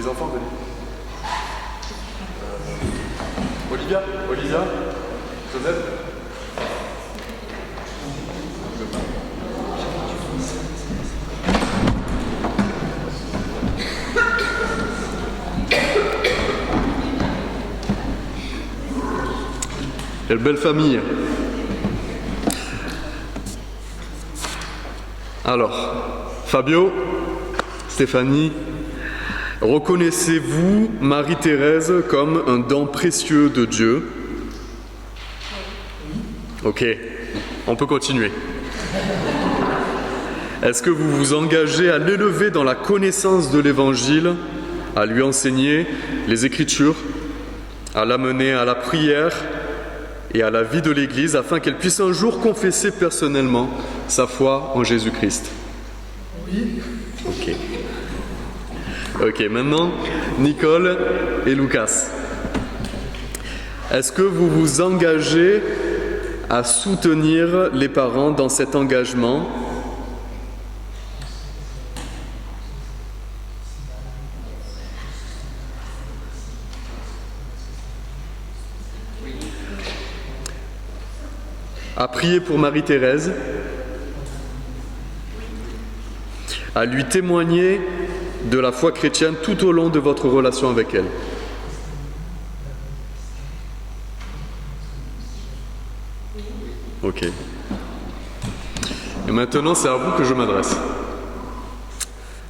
Les enfants, venez. Olivia, Joseph. Quelle belle famille. Alors, Fabio, Stéphanie, reconnaissez-vous Marie-Thérèse comme un don précieux de Dieu? Ok, on peut continuer. Est-ce que vous vous engagez à l'élever dans la connaissance de l'Évangile, à lui enseigner les Écritures, à l'amener à la prière et à la vie de l'Église afin qu'elle puisse un jour confesser personnellement sa foi en Jésus-Christ? Oui. Ok, maintenant, Nicole et Lucas. Est-ce que vous vous engagez à soutenir les parents dans cet engagement ? À prier pour Marie-Thérèse, à lui témoigner de la foi chrétienne tout au long de votre relation avec elle. Ok. Et maintenant, c'est à vous que je m'adresse.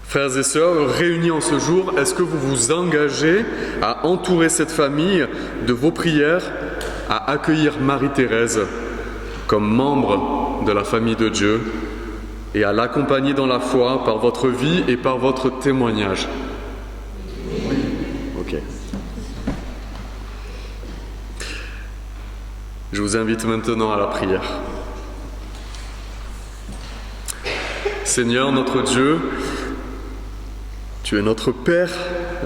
Frères et sœurs, réunis en ce jour, est-ce que vous vous engagez à entourer cette famille de vos prières, à accueillir Marie-Thérèse comme membre de la famille de Dieu et à l'accompagner dans la foi par votre vie et par votre témoignage? Oui. Ok. Je vous invite maintenant à la prière. Seigneur notre Dieu, tu es notre Père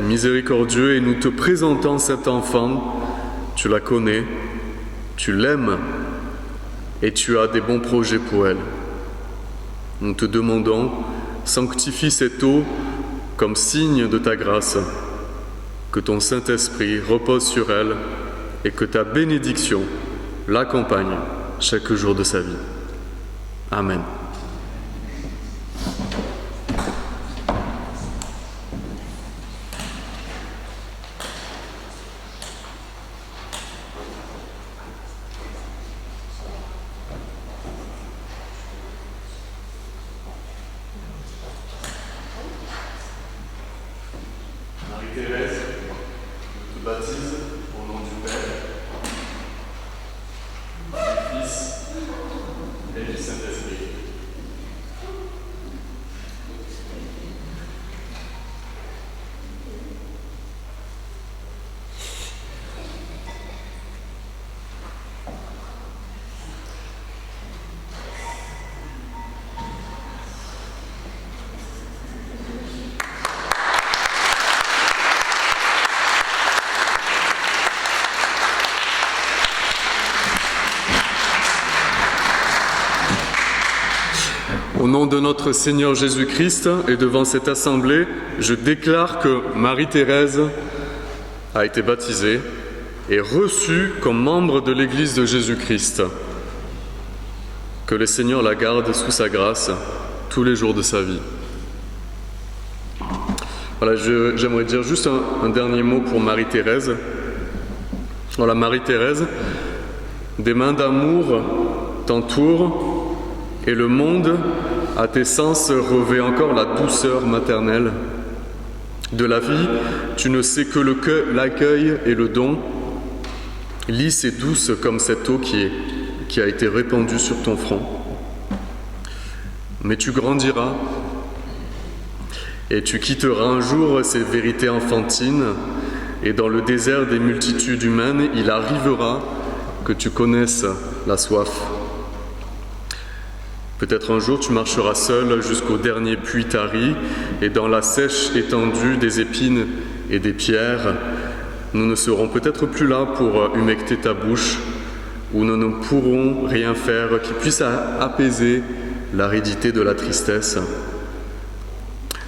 miséricordieux et nous te présentons cet enfant. Tu la connais, tu l'aimes et tu as des bons projets pour elle. Nous te demandons, sanctifie cette eau comme signe de ta grâce, que ton Saint-Esprit repose sur elle et que ta bénédiction l'accompagne chaque jour de sa vie. Amen. Marie-Thérèse, je te baptise au nom du Père, du Fils et du Saint-Esprit. Au nom de notre Seigneur Jésus-Christ et devant cette assemblée, je déclare que Marie-Thérèse a été baptisée et reçue comme membre de l'Église de Jésus-Christ. Que le Seigneur la garde sous sa grâce tous les jours de sa vie. Voilà, j'aimerais dire juste un dernier mot pour Marie-Thérèse. Voilà, Marie-Thérèse, des mains d'amour t'entourent et le monde, à tes sens, revêt encore la douceur maternelle. De la vie, tu ne sais que l'accueil et le don, lisse et douce comme cette eau qui a été répandue sur ton front. Mais tu grandiras et tu quitteras un jour ces vérités enfantines et dans le désert des multitudes humaines, il arrivera que tu connaisses la soif. Peut-être un jour tu marcheras seul jusqu'au dernier puits tari et dans la sèche étendue des épines et des pierres, nous ne serons peut-être plus là pour humecter ta bouche ou nous ne pourrons rien faire qui puisse apaiser l'aridité de la tristesse.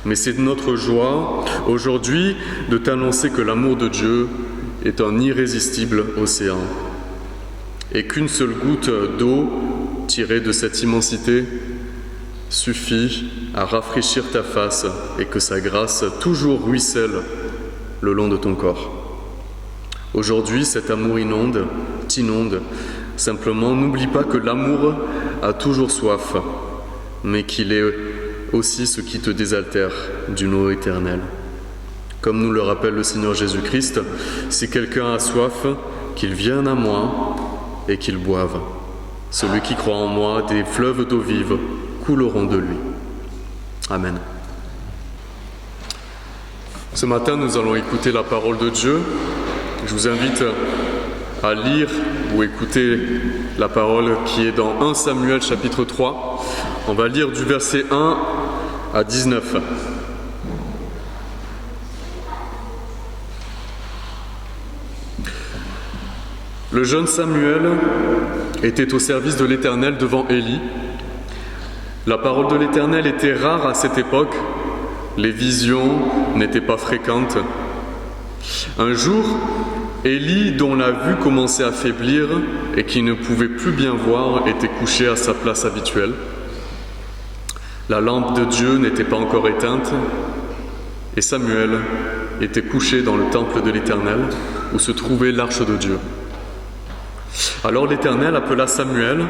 Mais c'est notre joie aujourd'hui de t'annoncer que l'amour de Dieu est un irrésistible océan et qu'une seule goutte d'eau tirée de cette immensité suffit à rafraîchir ta face et que sa grâce toujours ruisselle le long de ton corps. Aujourd'hui, cet amour t'inonde. Simplement, n'oublie pas que l'amour a toujours soif, mais qu'il est aussi ce qui te désaltère d'une eau éternelle. Comme nous le rappelle le Seigneur Jésus-Christ, si quelqu'un a soif, qu'il vienne à moi et qu'il boive. Celui qui croit en moi, des fleuves d'eau vive couleront de lui. Amen. Ce matin, nous allons écouter la parole de Dieu. Je vous invite à lire ou écouter la parole qui est dans 1 Samuel chapitre 3. On va lire du verset 1 à 19. Le jeune Samuel était au service de l'Éternel devant Élie. La parole de l'Éternel était rare à cette époque. Les visions n'étaient pas fréquentes. Un jour, Élie, dont la vue commençait à faiblir et qui ne pouvait plus bien voir, était couché à sa place habituelle. La lampe de Dieu n'était pas encore éteinte et Samuel était couché dans le temple de l'Éternel où se trouvait l'arche de Dieu. Alors l'Éternel appela Samuel.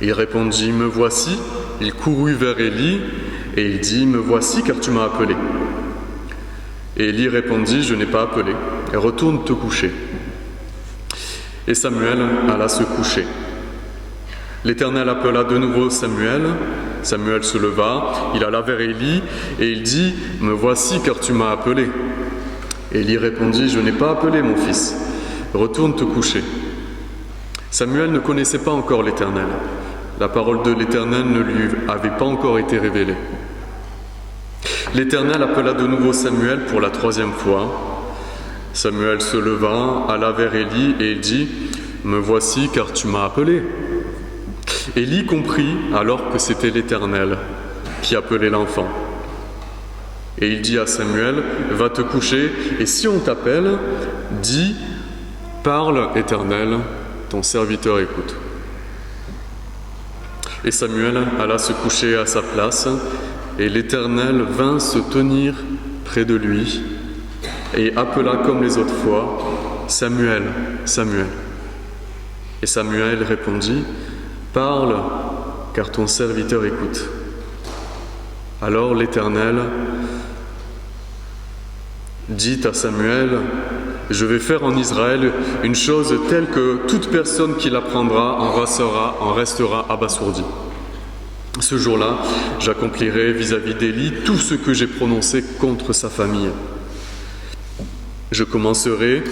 Il répondit « Me voici ». Il courut vers Élie et il dit « Me voici car tu m'as appelé ». Et Élie répondit « Je n'ai pas appelé, et retourne te coucher ». Et Samuel alla se coucher. L'Éternel appela de nouveau Samuel. Samuel se leva, il alla vers Élie et il dit « Me voici car tu m'as appelé ». Élie répondit « Je n'ai pas appelé mon fils, retourne te coucher ». Samuel ne connaissait pas encore l'Éternel. La parole de l'Éternel ne lui avait pas encore été révélée. L'Éternel appela de nouveau Samuel pour la troisième fois. Samuel se leva, alla vers Élie et il dit « Me voici car tu m'as appelé ». Élie comprit alors que c'était l'Éternel qui appelait l'enfant. Et il dit à Samuel « Va te coucher et si on t'appelle, dis « Parle, Éternel, ton serviteur écoute ». Et Samuel alla se coucher à sa place, et l'Éternel vint se tenir près de lui, et appela comme les autres fois, « Samuel, Samuel ». Et Samuel répondit, « Parle, car ton serviteur écoute ». Alors l'Éternel dit à Samuel, « Je vais faire en Israël une chose telle que toute personne qui l'apprendra en restera abasourdi. Ce jour-là, j'accomplirai vis-à-vis d'Élie tout ce que j'ai prononcé contre sa famille. Je commencerai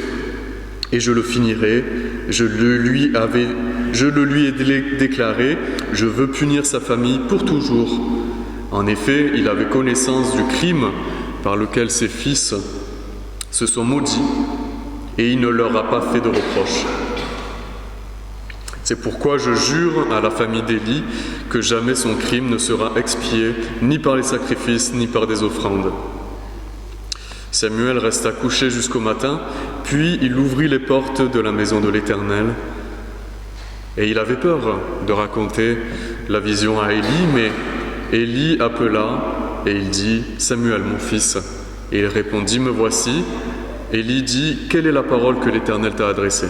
et je le finirai. Je le lui ai déclaré, je veux punir sa famille pour toujours. En effet, il avait connaissance du crime par lequel ses fils se sont maudits et il ne leur a pas fait de reproche. C'est pourquoi je jure à la famille d'Élie que jamais son crime ne sera expié, ni par les sacrifices, ni par des offrandes. » Samuel resta couché jusqu'au matin, puis il ouvrit les portes de la maison de l'Éternel. Et il avait peur de raconter la vision à Élie, mais Élie appela et il dit « Samuel, mon fils ». Et il répondit « Me voici ». Élie dit « Quelle est la parole que l'Éternel t'a adressée ?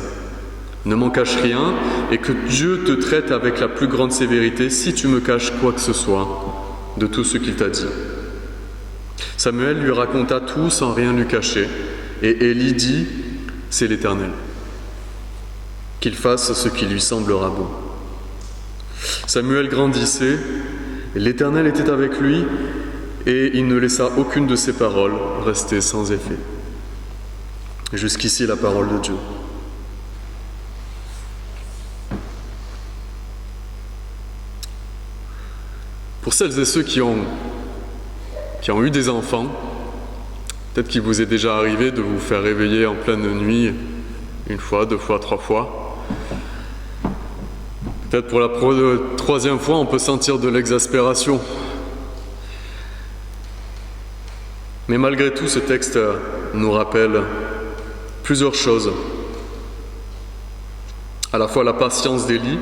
Ne m'en cache rien, et que Dieu te traite avec la plus grande sévérité si tu me caches quoi que ce soit de tout ce qu'il t'a dit. » Samuel lui raconta tout sans rien lui cacher, et Élie dit « C'est l'Éternel, qu'il fasse ce qui lui semblera bon. » Samuel grandissait, l'Éternel était avec lui, et il ne laissa aucune de ses paroles rester sans effet. Jusqu'ici la parole de Dieu. Pour celles et ceux qui ont eu des enfants, peut-être qu'il vous est déjà arrivé de vous faire réveiller en pleine nuit, une fois, deux fois, trois fois. Peut-être pour la troisième fois, on peut sentir de l'exaspération. Mais malgré tout, ce texte nous rappelle plusieurs choses. À la fois la patience d'Élie,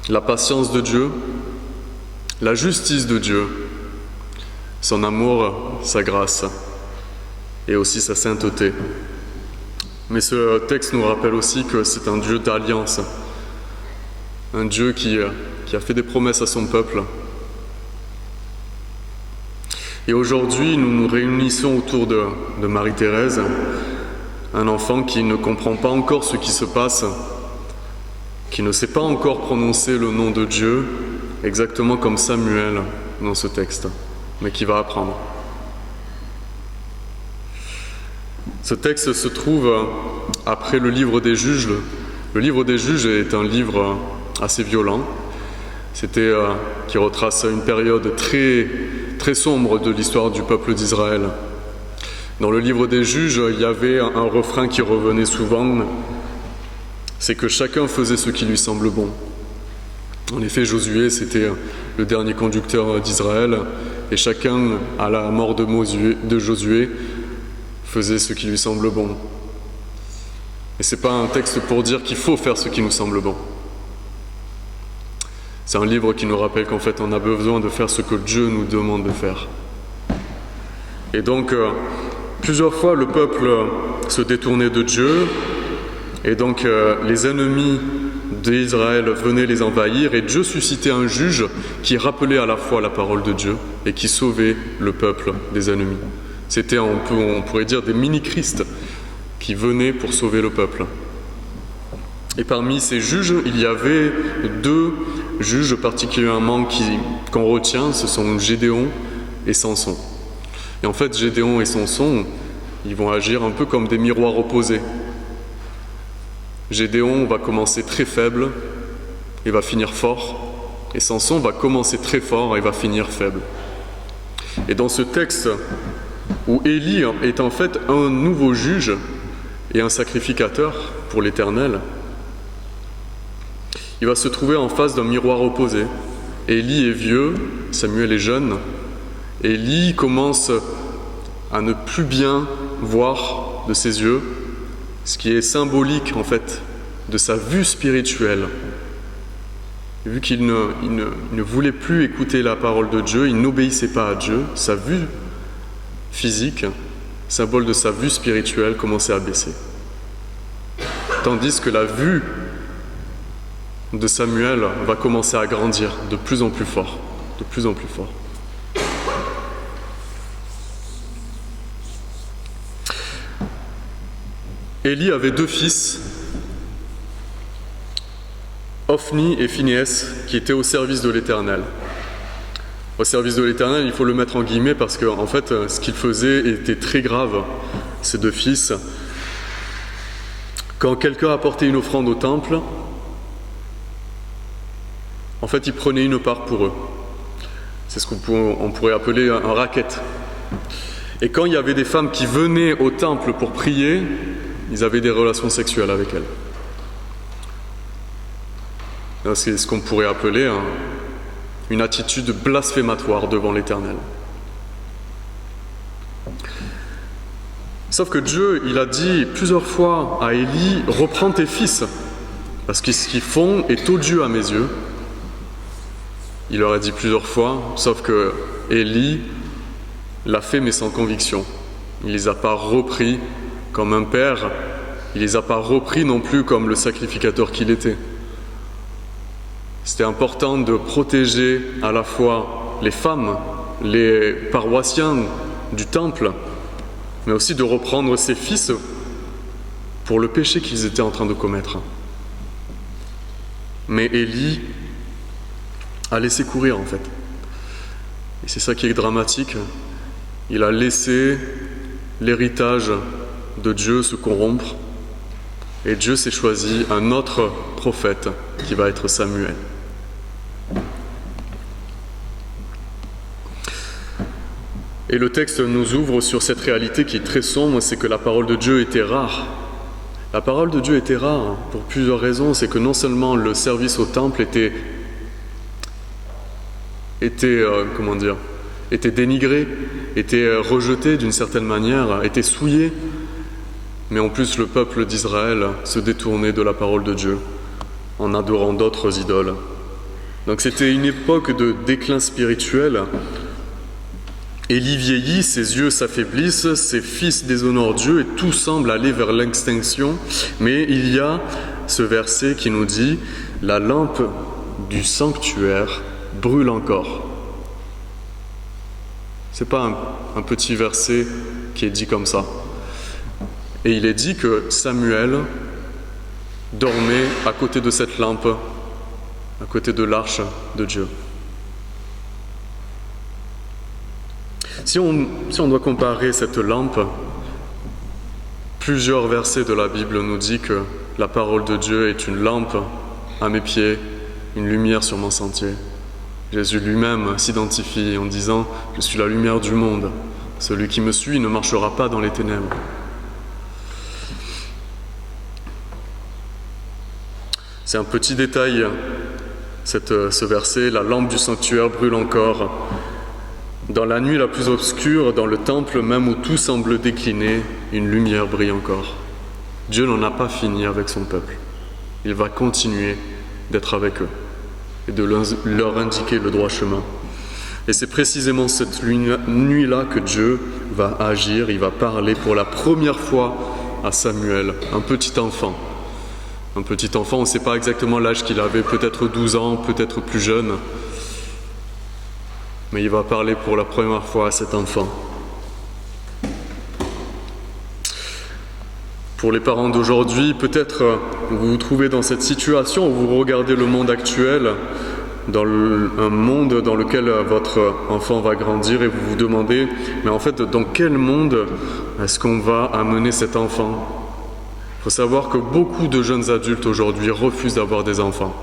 la patience de Dieu, la justice de Dieu, son amour, sa grâce et aussi sa sainteté. Mais ce texte nous rappelle aussi que c'est un Dieu d'alliance, un Dieu qui a fait des promesses à son peuple. Et aujourd'hui, nous nous réunissons autour de Marie-Thérèse, un enfant qui ne comprend pas encore ce qui se passe, qui ne sait pas encore prononcer le nom de Dieu, exactement comme Samuel dans ce texte, mais qui va apprendre. Ce texte se trouve après le livre des Juges. Le livre des Juges est un livre assez violent, qui retrace une période très, très sombre de l'histoire du peuple d'Israël. Dans le livre des Juges, il y avait un refrain qui revenait souvent, c'est que chacun faisait ce qui lui semble bon. En effet, Josué, c'était le dernier conducteur d'Israël, et chacun, à la mort de Josué, faisait ce qui lui semble bon. Et ce n'est pas un texte pour dire qu'il faut faire ce qui nous semble bon. C'est un livre qui nous rappelle qu'en fait, on a besoin de faire ce que Dieu nous demande de faire. Et donc, plusieurs fois, le peuple se détournait de Dieu, et donc les ennemis d'Israël venaient les envahir, et Dieu suscitait un juge qui rappelait à la fois la parole de Dieu et qui sauvait le peuple des ennemis. C'était, on pourrait dire, des mini-Christ qui venaient pour sauver le peuple. Et parmi ces juges, il y avait deux juges particulièrement qu'on retient, ce sont Gédéon et Samson. Et en fait, Gédéon et Samson, ils vont agir un peu comme des miroirs opposés. Gédéon va commencer très faible et va finir fort, et Samson va commencer très fort et va finir faible. Et dans ce texte, où Élie est en fait un nouveau juge et un sacrificateur pour l'Éternel, il va se trouver en face d'un miroir opposé. Élie est vieux, Samuel est jeune. Élie commence à ne plus bien voir de ses yeux, ce qui est symbolique en fait de sa vue spirituelle. Vu qu'il ne voulait plus écouter la parole de Dieu, il n'obéissait pas à Dieu, sa vue physique, symbole de sa vue spirituelle, commençait à baisser. Tandis que la vue de Samuel va commencer à grandir de plus en plus fort, de plus en plus fort. Élie avait deux fils, Ophni et Phinéas, qui étaient au service de l'Éternel. Au service de l'Éternel, il faut le mettre en guillemets parce que, en fait, ce qu'ils faisaient était très grave, ces deux fils. Quand quelqu'un apportait une offrande au temple, en fait, ils prenaient une part pour eux. C'est ce qu'on pourrait appeler un racket. Et quand il y avait des femmes qui venaient au temple pour prier, ils avaient des relations sexuelles avec elles. C'est ce qu'on pourrait appeler une attitude blasphématoire devant l'Éternel. Sauf que Dieu, il a dit plusieurs fois à Élie, « Reprends tes fils, parce que ce qu'ils font est odieux à mes yeux. » Il leur a dit plusieurs fois, sauf que Élie l'a fait mais sans conviction. Il ne les a pas repris comme un père, il ne les a pas repris non plus comme le sacrificateur qu'il était. C'était important de protéger à la fois les femmes, les paroissiens du temple, mais aussi de reprendre ses fils pour le péché qu'ils étaient en train de commettre. Mais Élie a laissé courir en fait. Et c'est ça qui est dramatique. Il a laissé l'héritage de Dieu se corrompre et Dieu s'est choisi un autre prophète qui va être Samuel. Et le texte nous ouvre sur cette réalité qui est très sombre, c'est que la parole de Dieu était rare. La parole de Dieu était rare pour plusieurs raisons. C'est que non seulement le service au temple était dénigré, était rejeté d'une certaine manière, était souillé. Mais en plus, le peuple d'Israël se détournait de la parole de Dieu en adorant d'autres idoles. Donc c'était une époque de déclin spirituel. Élie vieillit, ses yeux s'affaiblissent, ses fils déshonorent Dieu et tout semble aller vers l'extinction. Mais il y a ce verset qui nous dit « La lampe du sanctuaire brûle encore ». Ce n'est pas un petit verset qui est dit comme ça. Et il est dit que Samuel dormait à côté de cette lampe, à côté de l'arche de Dieu. Si on doit comparer cette lampe, plusieurs versets de la Bible nous disent que la parole de Dieu est une lampe à mes pieds, une lumière sur mon sentier. Jésus lui-même s'identifie en disant « Je suis la lumière du monde. Celui qui me suit ne marchera pas dans les ténèbres. » C'est un petit détail, ce verset, la lampe du sanctuaire brûle encore. Dans la nuit la plus obscure, dans le temple même où tout semble décliner, une lumière brille encore. Dieu n'en a pas fini avec son peuple. Il va continuer d'être avec eux et de leur indiquer le droit chemin. Et c'est précisément cette nuit-là que Dieu va agir, il va parler pour la première fois à Samuel, un petit enfant. Un petit enfant, on ne sait pas exactement l'âge qu'il avait, peut-être 12 ans, peut-être plus jeune. Mais il va parler pour la première fois à cet enfant. Pour les parents d'aujourd'hui, peut-être vous vous trouvez dans cette situation où vous regardez le monde actuel, dans un monde dans lequel votre enfant va grandir et vous vous demandez, mais en fait, dans quel monde est-ce qu'on va amener cet enfant ? Il faut savoir que beaucoup de jeunes adultes aujourd'hui refusent d'avoir des enfants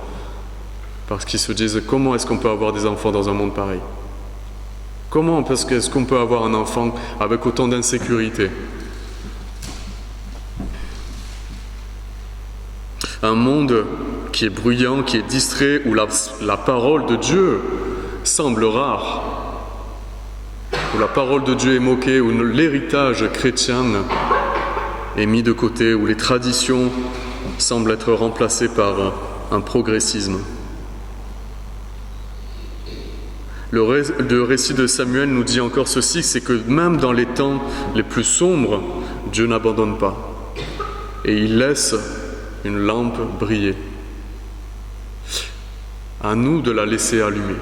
parce qu'ils se disent comment est-ce qu'on peut avoir des enfants dans un monde pareil ? Comment est-ce qu'on peut avoir un enfant avec autant d'insécurité ? Un monde qui est bruyant, qui est distrait, où la parole de Dieu semble rare, où la parole de Dieu est moquée, où l'héritage chrétien est mis de côté, où les traditions semblent être remplacées par un progressisme. Le récit de Samuel nous dit encore ceci, c'est que même dans les temps les plus sombres, Dieu n'abandonne pas. Et il laisse une lampe briller. À nous de la laisser allumer.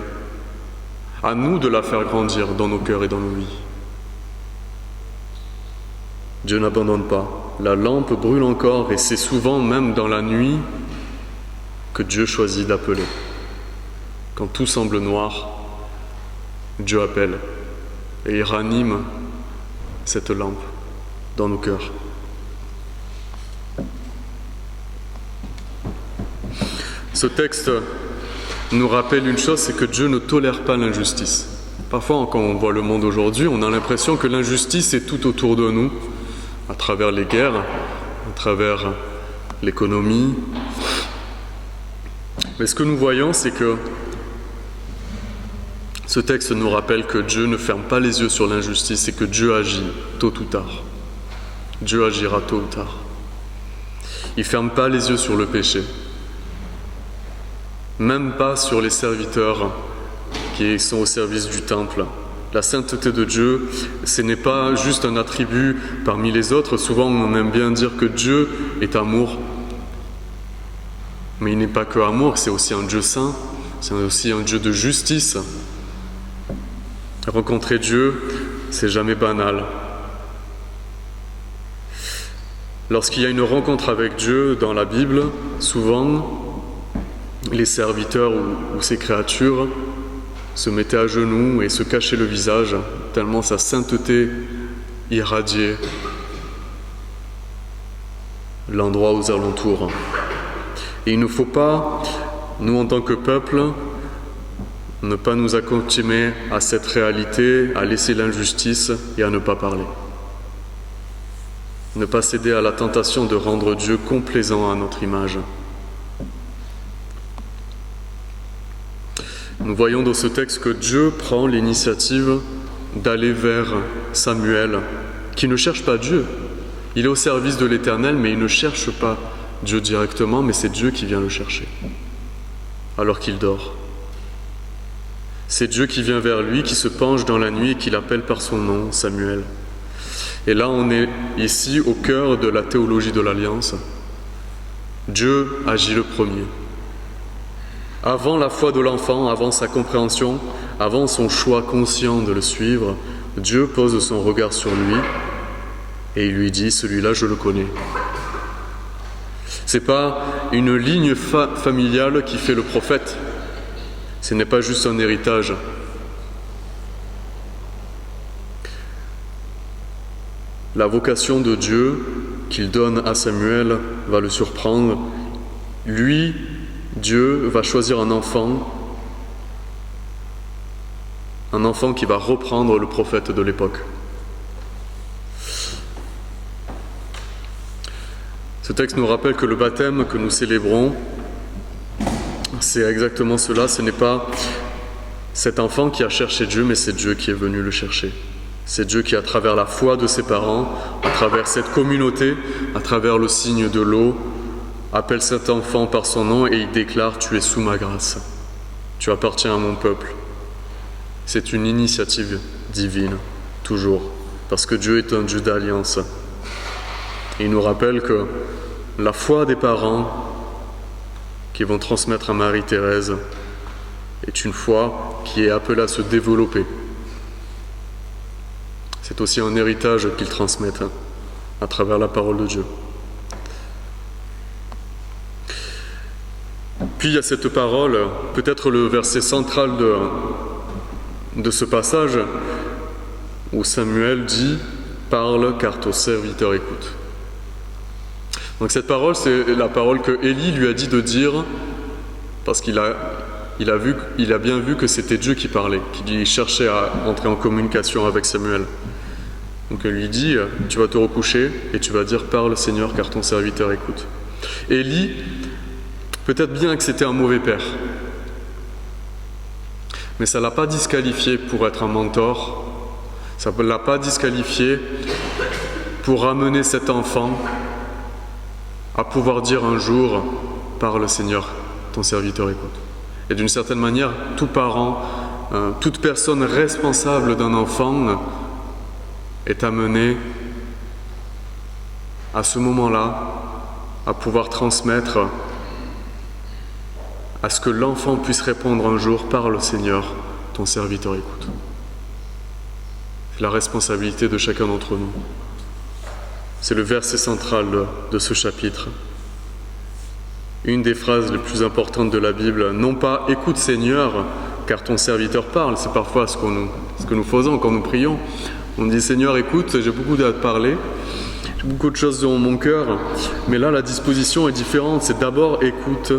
À nous de la faire grandir dans nos cœurs et dans nos vies. Dieu n'abandonne pas. La lampe brûle encore et c'est souvent même dans la nuit que Dieu choisit d'appeler. Quand tout semble noir, Dieu appelle et il ranime cette lampe dans nos cœurs. Ce texte nous rappelle une chose, c'est que Dieu ne tolère pas l'injustice. Parfois, quand on voit le monde aujourd'hui, on a l'impression que l'injustice est tout autour de nous, à travers les guerres, à travers l'économie. Mais ce que nous voyons, c'est que ce texte nous rappelle que Dieu ne ferme pas les yeux sur l'injustice et que Dieu agit tôt ou tard. Dieu agira tôt ou tard. Il ne ferme pas les yeux sur le péché. Même pas sur les serviteurs qui sont au service du temple. La sainteté de Dieu, ce n'est pas juste un attribut parmi les autres. Souvent, on aime bien dire que Dieu est amour. Mais il n'est pas que amour, c'est aussi un Dieu saint, c'est aussi un Dieu de justice. Rencontrer Dieu, c'est jamais banal. Lorsqu'il y a une rencontre avec Dieu dans la Bible, souvent, les serviteurs ou ces créatures se mettaient à genoux et se cachaient le visage, tellement sa sainteté irradiait l'endroit aux alentours. Et il ne faut pas, nous en tant que peuple, ne pas nous accoutumer à cette réalité, à laisser l'injustice et à ne pas parler. Ne pas céder à la tentation de rendre Dieu complaisant à notre image. Nous voyons dans ce texte que Dieu prend l'initiative d'aller vers Samuel, qui ne cherche pas Dieu. Il est au service de l'Éternel, mais il ne cherche pas Dieu directement, mais c'est Dieu qui vient le chercher, alors qu'il dort. C'est Dieu qui vient vers lui, qui se penche dans la nuit et qui l'appelle par son nom, Samuel. Et là, on est ici au cœur de la théologie de l'Alliance. Dieu agit le premier. Avant la foi de l'enfant, avant sa compréhension, avant son choix conscient de le suivre, Dieu pose son regard sur lui et il lui dit « Celui-là, je le connais ». Ce n'est pas une ligne familiale qui fait le prophète. Ce n'est pas juste un héritage. La vocation de Dieu qu'il donne à Samuel va le surprendre. Lui, Dieu va choisir un enfant qui va reprendre le prophète de l'époque. Ce texte nous rappelle que le baptême que nous célébrons, c'est exactement cela. Ce n'est pas cet enfant qui a cherché Dieu, mais c'est Dieu qui est venu le chercher. C'est Dieu qui, à travers la foi de ses parents, à travers cette communauté, à travers le signe de l'eau, appelle cet enfant par son nom et il déclare « Tu es sous ma grâce, tu appartiens à mon peuple ». C'est une initiative divine, toujours, parce que Dieu est un Dieu d'alliance. Et il nous rappelle que la foi des parents qui vont transmettre à Marie-Thérèse est une foi qui est appelée à se développer. C'est aussi un héritage qu'ils transmettent à travers la parole de Dieu. Puis il y a cette parole, peut-être le verset central de ce passage, où Samuel dit « Parle, car ton serviteur écoute ». Donc cette parole, c'est la parole que Élie lui a dit de dire, parce qu'il a bien vu que c'était Dieu qui parlait, qu'il cherchait à entrer en communication avec Samuel. Donc elle lui dit, tu vas te recoucher et tu vas dire, parle Seigneur, car ton serviteur écoute. Élie, peut-être bien que c'était un mauvais père, mais ça ne l'a pas disqualifié pour être un mentor, ça ne l'a pas disqualifié pour ramener cet enfant à pouvoir dire un jour, parle Seigneur, ton serviteur écoute. Et d'une certaine manière, tout parent, toute personne responsable d'un enfant est amenée à ce moment-là à pouvoir transmettre, à ce que l'enfant puisse répondre un jour, parle Seigneur, ton serviteur écoute. C'est la responsabilité de chacun d'entre nous. C'est le verset central de ce chapitre. Une des phrases les plus importantes de la Bible, non pas « Écoute Seigneur, car ton serviteur parle », c'est parfois ce que nous faisons quand nous prions. On dit « Seigneur, écoute, j'ai beaucoup à te parler, j'ai beaucoup de choses dans mon cœur », mais là la disposition est différente, c'est d'abord « Écoute,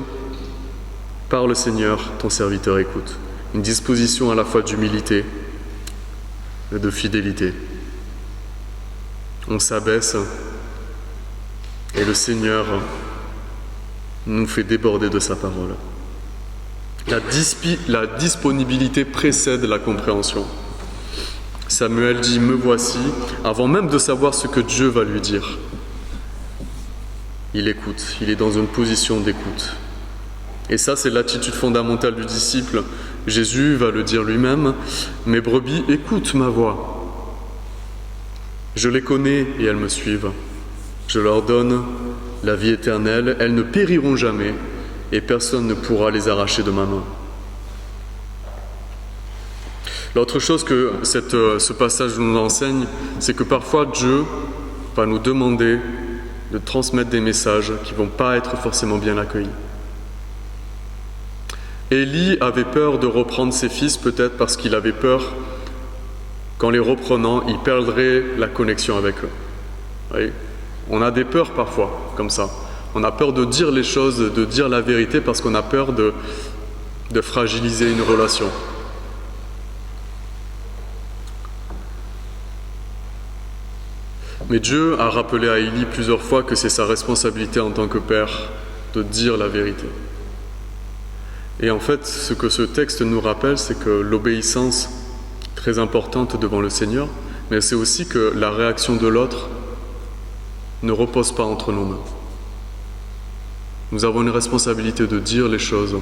parle Seigneur, ton serviteur écoute ». Une disposition à la fois d'humilité et de fidélité. On s'abaisse et le Seigneur nous fait déborder de sa parole. La disponibilité précède la compréhension. Samuel dit « Me voici » avant même de savoir ce que Dieu va lui dire. Il écoute, il est dans une position d'écoute. Et ça, c'est l'attitude fondamentale du disciple. Jésus va le dire lui-même « Mes brebis écoutent ma voix. Je les connais et elles me suivent. Je leur donne la vie éternelle. Elles ne périront jamais et personne ne pourra les arracher de ma main. » L'autre chose que ce passage nous enseigne, c'est que parfois Dieu va nous demander de transmettre des messages qui ne vont pas être forcément bien accueillis. Élie avait peur de reprendre ses fils, peut-être parce qu'il avait peur qu'en les reprenant, il perdrait la connexion avec eux. Oui. On a des peurs parfois, comme ça. On a peur de dire les choses, de dire la vérité, parce qu'on a peur de fragiliser une relation. Mais Dieu a rappelé à Élie plusieurs fois que c'est sa responsabilité en tant que père de dire la vérité. Et en fait, ce que ce texte nous rappelle, c'est que l'obéissance très importante devant le Seigneur, mais c'est aussi que la réaction de l'autre ne repose pas entre nos mains. Nous avons une responsabilité de dire les choses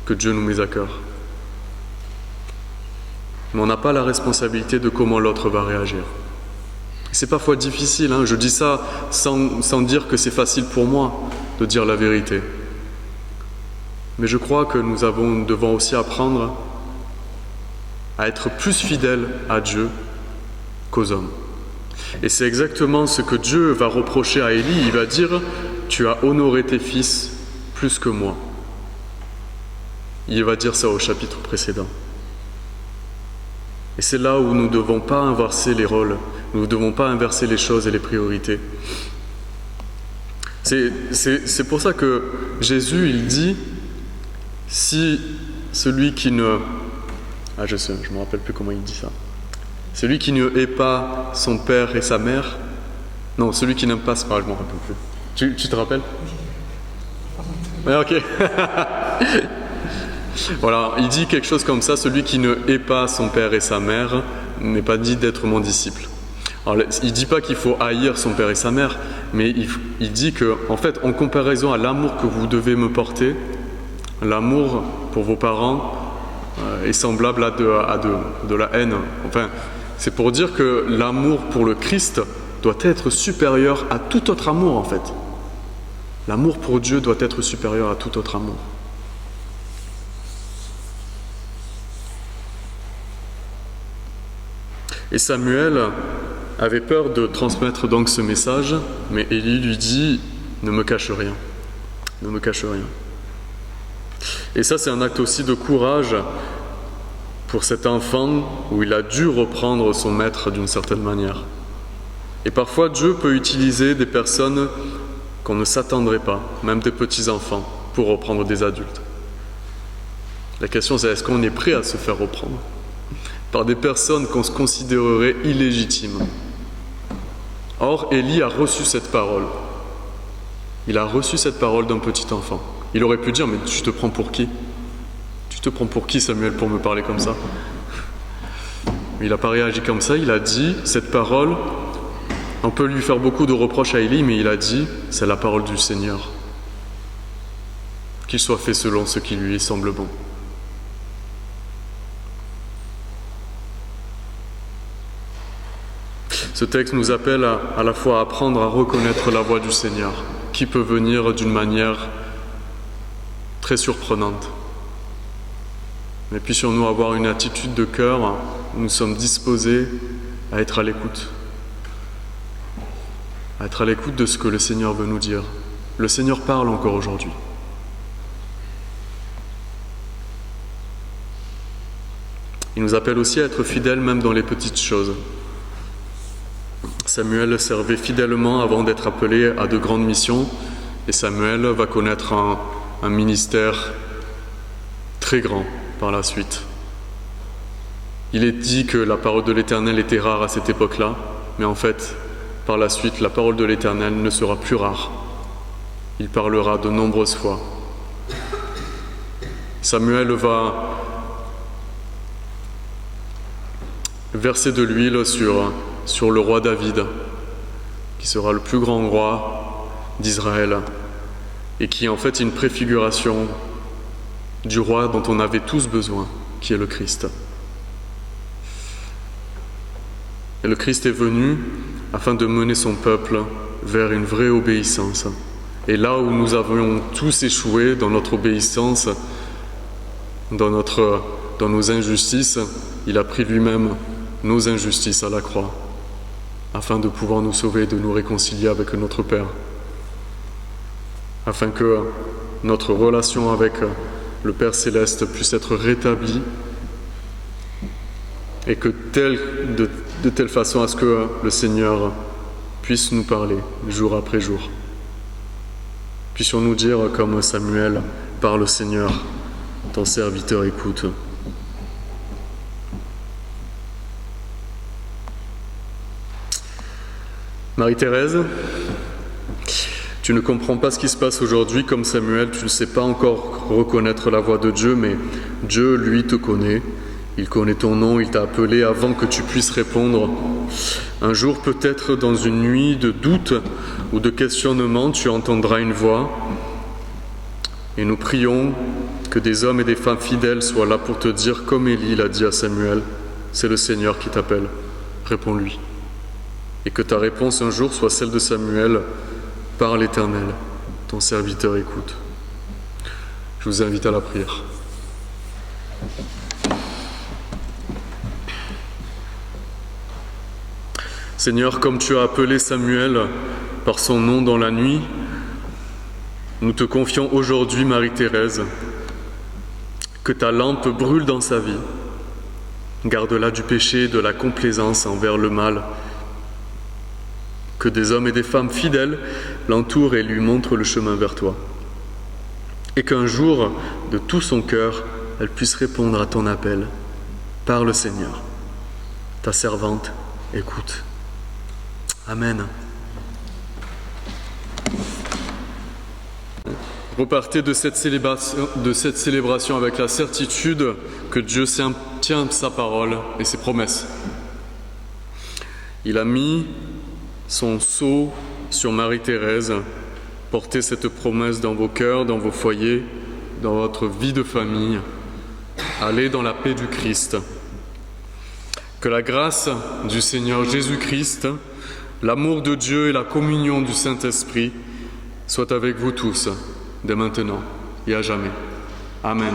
que Dieu nous met à cœur. Mais on n'a pas la responsabilité de comment l'autre va réagir. C'est parfois difficile, hein. Je dis ça sans dire que c'est facile pour moi de dire la vérité. Mais je crois que nous devons aussi apprendre à être plus fidèles à Dieu qu'aux hommes. Et c'est exactement ce que Dieu va reprocher à Élie. Il va dire « Tu as honoré tes fils plus que moi ». Il va dire ça au chapitre précédent. Et c'est là où nous ne devons pas inverser les rôles, nous ne devons pas inverser les choses et les priorités. C'est pour ça que Jésus, il dit, si celui qui ne... Ah je ne me rappelle plus comment il dit ça. Celui qui ne hait pas son père et sa mère... Non, celui qui n'aime pas... je ne me rappelle plus. Tu te rappelles? Ouais, ok. Voilà, il dit quelque chose comme ça, celui qui ne hait pas son père et sa mère n'est pas dit d'être mon disciple. Alors, il ne dit pas qu'il faut haïr son père et sa mère, mais il dit que, en fait, en comparaison à l'amour que vous devez me porter, l'amour pour vos parents est semblable à de la haine. Enfin, c'est pour dire que l'amour pour le Christ doit être supérieur à tout autre amour, en fait. L'amour pour Dieu doit être supérieur à tout autre amour. Et Samuel avait peur de transmettre donc ce message, mais Élie lui dit « Ne me cache rien, ne me cache rien ». Et ça, c'est un acte aussi de courage pour cet enfant où il a dû reprendre son maître d'une certaine manière. Et parfois, Dieu peut utiliser des personnes qu'on ne s'attendrait pas, même des petits-enfants, pour reprendre des adultes. La question, c'est est-ce qu'on est prêt à se faire reprendre par des personnes qu'on se considérerait illégitimes. Or, Élie a reçu cette parole. Il a reçu cette parole d'un petit enfant. Il aurait pu dire, mais tu te prends pour qui? Tu te prends pour qui, Samuel, pour me parler comme ça? Mais il n'a pas réagi comme ça, il a dit, cette parole, on peut lui faire beaucoup de reproches à Élie, mais il a dit, c'est la parole du Seigneur. Qu'il soit fait selon ce qui lui semble bon. Ce texte nous appelle à la fois à apprendre à reconnaître la voix du Seigneur, qui peut venir d'une manière très surprenante. Mais puissions-nous avoir une attitude de cœur où nous sommes disposés à être à l'écoute. À être à l'écoute de ce que le Seigneur veut nous dire. Le Seigneur parle encore aujourd'hui. Il nous appelle aussi à être fidèles même dans les petites choses. Samuel servait fidèlement avant d'être appelé à de grandes missions, et Samuel va connaître un ministère très grand par la suite. Il est dit que la parole de l'Éternel était rare à cette époque-là, mais en fait, par la suite, la parole de l'Éternel ne sera plus rare. Il parlera de nombreuses fois. Samuel va verser de l'huile sur le roi David, qui sera le plus grand roi d'Israël, et qui est en fait une préfiguration du roi dont on avait tous besoin, qui est le Christ. Et le Christ est venu afin de mener son peuple vers une vraie obéissance. Et là où nous avions tous échoué dans notre obéissance, dans nos injustices, il a pris lui-même nos injustices à la croix, afin de pouvoir nous sauver, de nous réconcilier avec notre Père, afin que notre relation avec le Père Céleste puisse être rétablie, et que de telle façon à ce que le Seigneur puisse nous parler jour après jour. Puissions-nous dire comme Samuel, « Parle Seigneur, ton serviteur écoute ». Marie-Thérèse, tu ne comprends pas ce qui se passe aujourd'hui comme Samuel, tu ne sais pas encore reconnaître la voix de Dieu, mais Dieu, lui, te connaît Il connaît ton nom, il t'a appelé avant que tu puisses répondre. Un jour, peut-être dans une nuit de doute ou de questionnement, tu entendras une voix. Et nous prions que des hommes et des femmes fidèles soient là pour te dire, comme Élie l'a dit à Samuel, c'est le Seigneur qui t'appelle, réponds-lui. Et que ta réponse un jour soit celle de Samuel, par l'Éternel, ton serviteur écoute. Je vous invite à la prière. Seigneur, comme tu as appelé Samuel par son nom dans la nuit, nous te confions aujourd'hui Marie-Thérèse, que ta lampe brûle dans sa vie. Garde-la du péché et de la complaisance envers le mal. Que des hommes et des femmes fidèles l'entourent et lui montrent le chemin vers toi. Et qu'un jour, de tout son cœur, elle puisse répondre à ton appel. Parle, Seigneur. Ta servante écoute. Amen. Repartez de cette célébration avec la certitude que Dieu tient sa parole et ses promesses. Il a mis son sceau sur Marie-Thérèse. Portez cette promesse dans vos cœurs, dans vos foyers, dans votre vie de famille. Allez dans la paix du Christ. Que la grâce du Seigneur Jésus-Christ, l'amour de Dieu et la communion du Saint-Esprit soient avec vous tous, dès maintenant et à jamais. Amen.